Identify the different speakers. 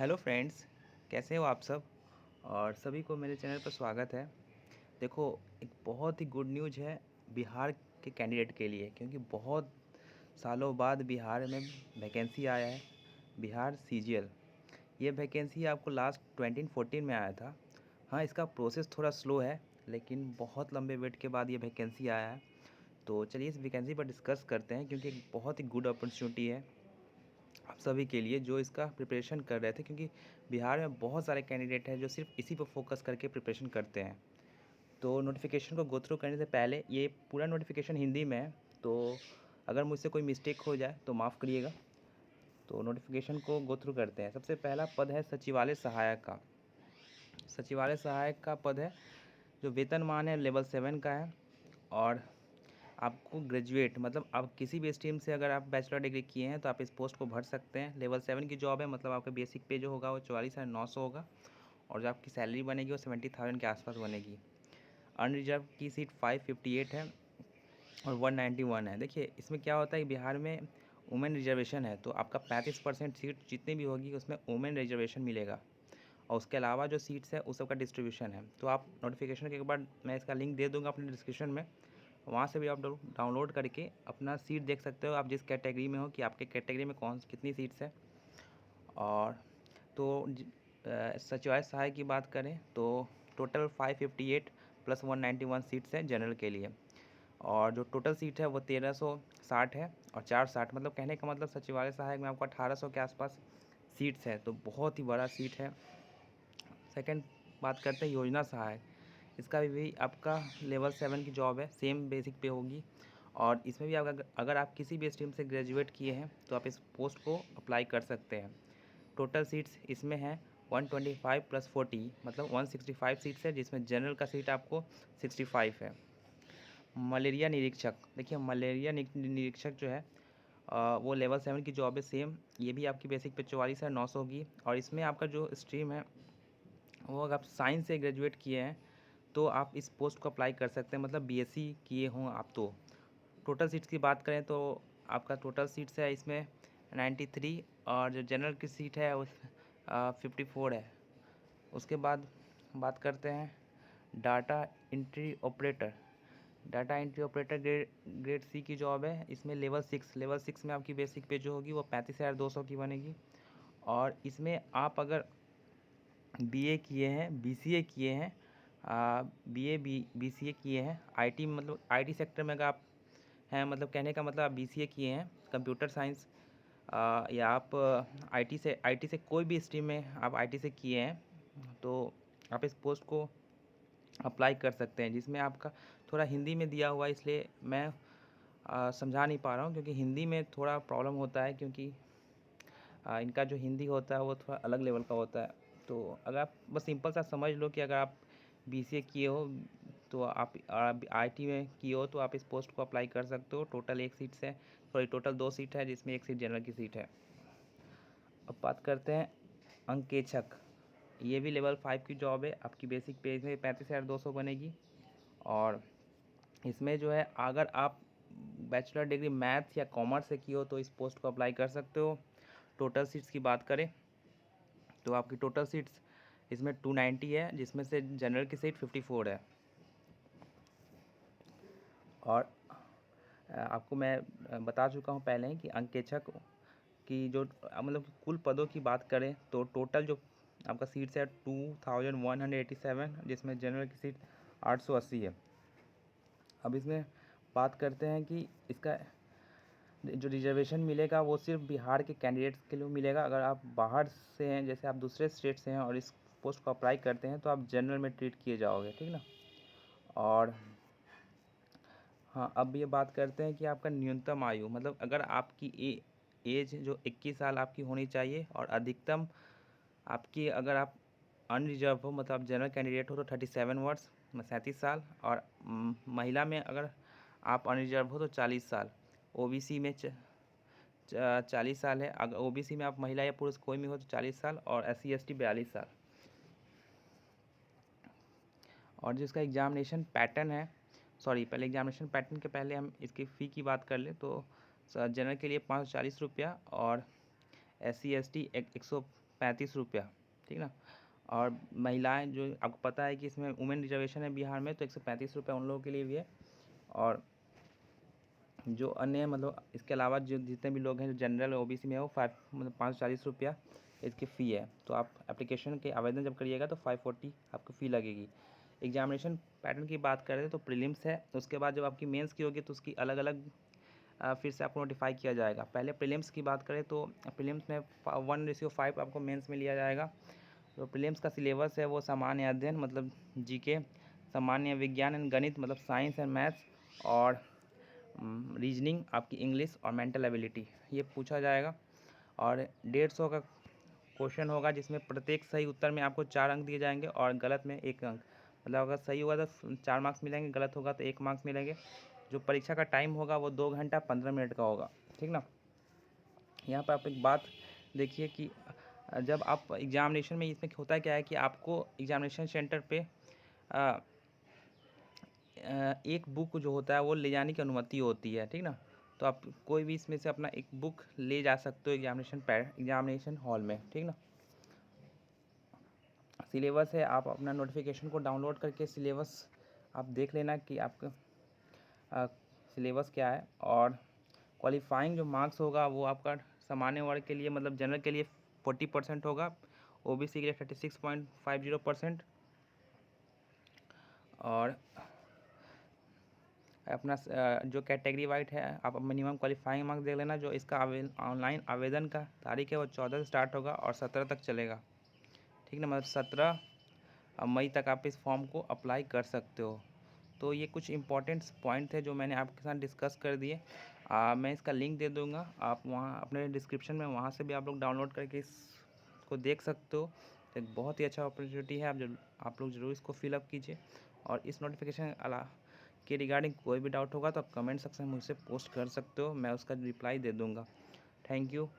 Speaker 1: Hello friends, कैसे हो आप सब। और सभी को मेरे चैनल पर स्वागत है। देखो, एक बहुत ही गुड न्यूज़ है बिहार के कैंडिडेट के लिए, क्योंकि बहुत सालों बाद बिहार में वैकेंसी आया है। बिहार सीजीएल, ये वैकेंसी आपको लास्ट 2014 में आया था। हाँ, इसका प्रोसेस थोड़ा स्लो है, लेकिन बहुत लंबे वेट के बाद ये वैकेंसी आया है। तो चलिए इस वैकेंसी पर डिस्कस करते हैं, क्योंकि एक बहुत ही गुड अपॉर्चुनिटी है आप सभी के लिए जो इसका प्रिपरेशन कर रहे थे, क्योंकि बिहार में बहुत सारे कैंडिडेट हैं जो सिर्फ इसी पर फोकस करके प्रिपरेशन करते हैं। तो नोटिफिकेशन को गो थ्रू करने से पहले, ये पूरा नोटिफिकेशन हिंदी में है, तो अगर मुझसे कोई मिस्टेक हो जाए तो माफ़ करिएगा। तो नोटिफिकेशन को गो थ्रू करते हैं। सबसे पहला पद है सचिवालय सहायक का। सचिवालय सहायक का पद है जो वेतनमान है लेवल 7 का है। और आपको ग्रेजुएट, मतलब आप किसी भी स्ट्रीम से अगर आप बैचलर डिग्री किए हैं तो आप इस पोस्ट को भर सकते हैं। लेवल 7 की जॉब है, मतलब आपका बेसिक पे जो होगा वो 44,900 होगा, और जो आपकी सैलरी बनेगी वो 70,000 के आसपास बनेगी। अनरिजर्व की सीट 558 है और 191 है। देखिए, इसमें क्या होता है कि बिहार में वुमेन रिजर्वेशन है, तो आपका 35% सीट जितनी भी होगी उसमें वुमेन रिजर्वेशन मिलेगा। और उसके अलावा जो सीट्स है उस सब का डिस्ट्रीब्यूशन है। तो आप नोटिफिकेशन के बाद मैं इसका लिंक दे दूँगा अपने डिस्क्रिप्शन में, वहाँ से भी आप डाउनलोड करके अपना सीट देख सकते हो, आप जिस कैटेगरी में हो कि आपके कैटेगरी में कितनी सीट्स है। और तो सचिवालय सहायक की बात करें तो टोटल 558 प्लस 191 सीट्स हैं जनरल के लिए। और जो टोटल सीट है वो 1360 है और 460, मतलब कहने का मतलब सचिवालय सहायक में आपको 1800 के आसपास सीट्स है, तो बहुत ही बड़ा सीट है। सेकंड बात करते हैं योजना सहायक। इसका भी आपका लेवल 7 की जॉब है, सेम बेसिक पे होगी। और इसमें भी आप अगर आप किसी भी स्ट्रीम से ग्रेजुएट किए हैं तो आप इस पोस्ट को अप्लाई कर सकते हैं। टोटल सीट्स इसमें हैं 125 प्लस 40, मतलब 165 सीट्स है, जिसमें जनरल का सीट आपको 65 है। मलेरिया निरीक्षक, देखिए मलेरिया निरीक्षक जो है वो लेवल 7 की जॉब है, सेम। ये भी आपकी बेसिक पे 44,900 होगी। और इसमें आपका जो स्ट्रीम है वो अगर आप साइंस से ग्रेजुएट किए हैं तो आप इस पोस्ट को अप्लाई कर सकते हैं, मतलब बीएससी किए हों आप तो। टोटल सीट्स की बात करें तो आपका टोटल सीट्स है इसमें 93, और जो जनरल की सीट है उस 54 है। उसके बाद बात करते हैं data entry operator. Data entry operator grade C की जॉब है, इसमें लेवल 6 में आपकी बेसिक पे जो होगी वो 35,200 की बनेगी। और इसमें आप अगर बीए किए हैं, बीसीए किए हैं, बीसीए किए हैं आईटी, मतलब आईटी सेक्टर में अगर आप हैं, मतलब कहने का मतलब आप बीसीए किए हैं कंप्यूटर साइंस, या आप आईटी से कोई भी स्ट्रीम में आप आईटी से किए हैं तो आप इस पोस्ट को अप्लाई कर सकते हैं। जिसमें आपका थोड़ा हिंदी में दिया हुआ है, इसलिए मैं समझा नहीं पा रहा हूँ, क्योंकि हिंदी में थोड़ा प्रॉब्लम होता है, क्योंकि इनका जो हिंदी होता है वो थोड़ा अलग लेवल का होता है। तो अगर आप बस सिंपल सा समझ लो कि अगर आप बीसीए किए हो तो आप आईटी में किए हो तो आप इस पोस्ट को अप्लाई कर सकते हो। टोटल एक सीट है, सॉरी टोटल 2 सीट है, जिसमें एक सीट जनरल की सीट है। अब बात करते हैं अंकेक्षक। ये भी लेवल 5 की जॉब है, आपकी बेसिक पे में 35,200 बनेगी। और इसमें जो है अगर आप बैचलर डिग्री मैथ्स या कॉमर्स से की हो तो इस पोस्ट को अप्लाई कर सकते हो। टोटल सीट्स की बात करें तो आपकी टोटल सीट्स इसमें 290 है, जिसमें से जनरल की सीट 54 है। और आपको मैं बता चुका हूँ पहले ही कि अंकेक्षक की जो मतलब कुल पदों की बात करें तो टोटल जो आपका सीट्स है 2187, जिसमें जनरल की सीट 880 है। अब इसमें बात करते हैं कि इसका जो रिजर्वेशन मिलेगा वो सिर्फ बिहार के कैंडिडेट्स के लिए मिलेगा। अगर आप बाहर से हैं, जैसे आप दूसरे स्टेट से हैं और इस पोस्ट को अप्लाई करते हैं तो आप जनरल में ट्रीट किए जाओगे, ठीक ना। और हाँ, अब ये बात करते हैं कि आपका न्यूनतम आयु, मतलब अगर आपकी एज जो 21 साल आपकी होनी चाहिए, और अधिकतम आपकी, अगर आप अनरिजर्व हो, मतलब आप जनरल कैंडिडेट हो तो 37 वर्ष, 37 साल। और महिला में अगर आप अनरिजर्व हो तो 40 साल। ओबीसी में 40 साल है, अगर ओबीसी में आप महिला या पुरुष कोई भी हो तो 40 साल, और SC ST 42 साल। और जिसका एग्जामिनेशन पैटर्न है, सॉरी पहले एग्जामिनेशन पैटर्न के पहले हम इसकी फ़ी की बात कर ले तो जनरल के लिए 540 रुपया, और SC ST 150 135 रुपया, ठीक ना। और महिलाएं, जो आपको पता है कि इसमें वुमेन रिजर्वेशन है बिहार में, तो 135 रुपया उन लोगों के लिए भी है। और जो अन्य मतलब इसके अलावा जो जितने भी लोग हैं जो जनरल ओबीसी में है, वो 540 रुपया इसकी फ़ी है। तो आप एप्लीकेशन के आवेदन जब करिएगा तो 540 आपको फ़ी लगेगी। एग्जामिनेशन पैटर्न की बात करें तो प्रीलिम्स है, उसके बाद जब आपकी मेंस की होगी तो उसकी अलग अलग फिर से आपको नोटिफाई किया जाएगा। पहले प्रीलिम्स की बात करें तो प्रीलिम्स में 1:5 आपको मेंस में लिया जाएगा। तो प्रीलिम्स का सिलेबस है वो सामान्य अध्ययन मतलब जीके, सामान्य विज्ञान एंड गणित मतलब साइंस एंड मैथ्स, और रीजनिंग आपकी इंग्लिश और मेंटल एबिलिटी ये पूछा जाएगा। और 150 का क्वेश्चन होगा, जिसमें प्रत्येक सही उत्तर में आपको 4 अंक दिए जाएंगे और गलत में 1 अंक। मतलब अगर सही होगा तो 4 मार्क्स मिलेंगे, गलत होगा तो 1 मार्क्स मिलेंगे। जो परीक्षा का टाइम होगा वो 2 घंटा 15 मिनट का होगा, ठीक ना। यहाँ पर आप एक बात देखिए कि जब आप एग्जामिनेशन में, इसमें होता है क्या है कि आपको एग्जामिनेशन सेंटर पे एक बुक जो होता है वो ले जाने की अनुमति होती है, ठीक ना। तो आप कोई भी इसमें से अपना एक बुक ले जा सकते हो एग्जामिनेशन हॉल में, ठीक ना। सिलेबस है, आप अपना नोटिफिकेशन को डाउनलोड करके सिलेबस आप देख लेना कि आपका सिलेबस क्या है। और क्वालिफाइंग जो मार्क्स होगा वो आपका सामान्य वर्ग के लिए मतलब जनरल के लिए 40% होगा, ओबीसी के लिए 36.50%, और अपना जो कैटेगरी वाइज है आप मिनिमम क्वालिफाइंग मार्क्स देख लेना। जो इसका ऑनलाइन आवेदन का तारीख है वो 14 से स्टार्ट होगा और 17 तक चलेगा, ठीक ना। मतलब 17 मई तक आप इस फॉर्म को अप्लाई कर सकते हो। तो ये कुछ इंपॉर्टेंट पॉइंट है जो मैंने आपके साथ डिस्कस कर दिए। मैं इसका लिंक दे दूँगा, आप वहाँ अपने डिस्क्रिप्शन में वहाँ से भी आप लोग डाउनलोड करके इसको देख सकते हो। तो एक बहुत ही अच्छा अपॉर्चुनिटी है, आप लोग ज़रूर इसको फिलअप कीजिए। और इस नोटिफिकेशन के रिगार्डिंग कोई भी डाउट होगा तो आप कमेंट सेक्शन में मुझसे पोस्ट कर सकते हो, मैं उसका रिप्लाई दे दूँगा। Thank you.